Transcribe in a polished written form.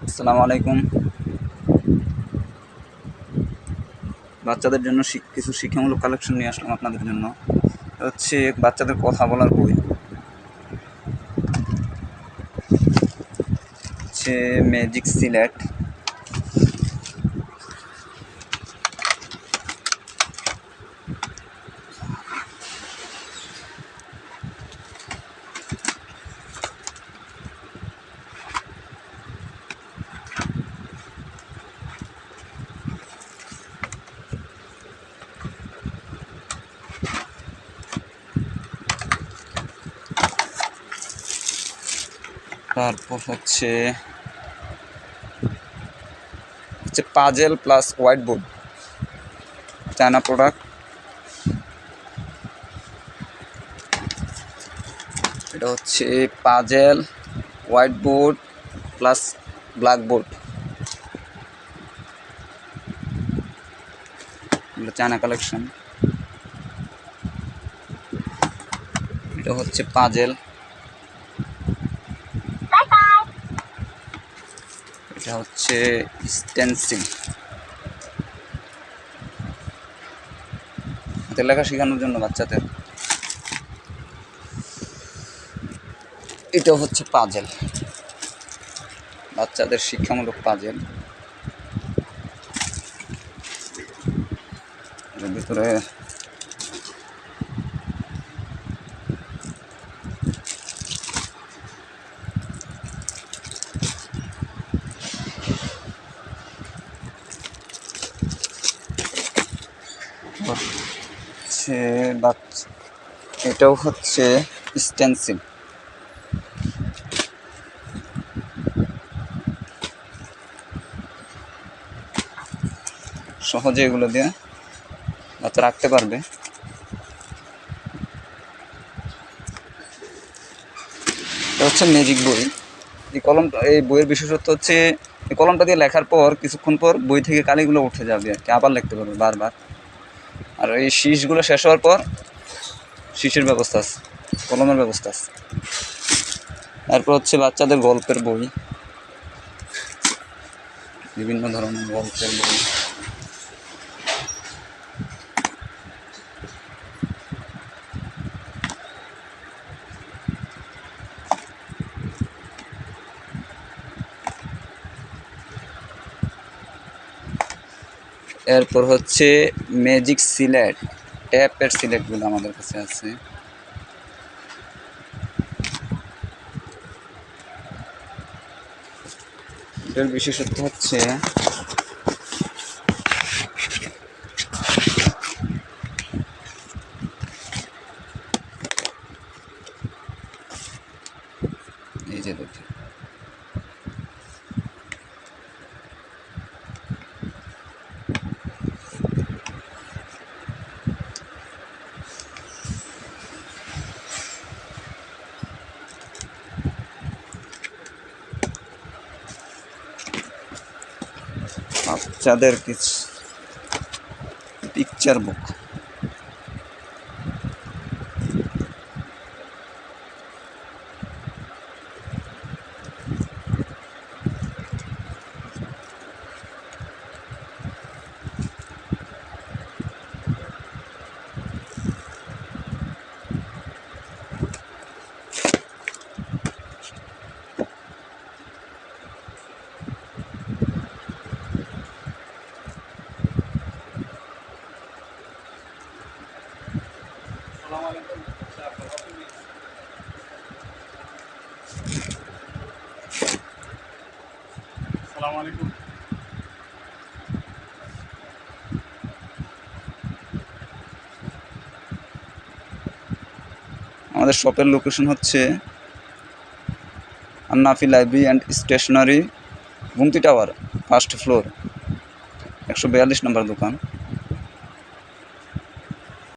আসসালামু আলাইকুম। বাচ্চাদের জন্য কিছু শিক্ষামূলক কালেকশন নিয়ে আসলাম আপনাদের জন্য। হচ্ছে বাচ্চাদের কথা বলার বই, হচ্ছে ম্যাজিক সিলেট। তারপর হচ্ছে puzzle plus white board, China product. এটা হচ্ছে puzzle white board plus black board, এগুলো চায়না কালেকশন। এটা হচ্ছে পাজেল, এটা হচ্ছে স্টেন্সিল, হাতের লেখা শেখানোর জন্য বাচ্চাদের। এটা হচ্ছে পাজেল, বাচ্চাদের শিক্ষামূলক পাজেল। এর ভিতরে হচ্ছে এটাও হচ্ছে স্টেন্সিল। সহজে এগুলো দিয়ে বাচ্চা রাখতে পারবে। এটা হচ্ছে ম্যাজিক বই। এই বইয়ের বিশেষত্ব হচ্ছে এই কলমটা দিয়ে লেখার পর কিছুক্ষণ পর বই থেকে কালিগুলো উঠে যাবে আর কি, আবার লিখতে পারবে বারবার। আর এই শীষগুলো শেষ হওয়ার পর শীষের ব্যবস্থা আছে, কলমের ব্যবস্থা আছে। তারপর হচ্ছে বাচ্চাদের গল্পের বই, বিভিন্ন ধরনের গল্পের বই। এরপর হচ্ছে ম্যাজিক সিলেট, ট্যাপের সিলেটগুলো আমাদের কাছে আছে। এটার বিশেষত্ব হচ্ছে এই যে দেখি, বাচ্চাদের কিছু পিকচার বুক। আমাদের শপের লোকেশন হচ্ছে Annafi library and stationery, Gumti tower, first floor, 142 number দোকান।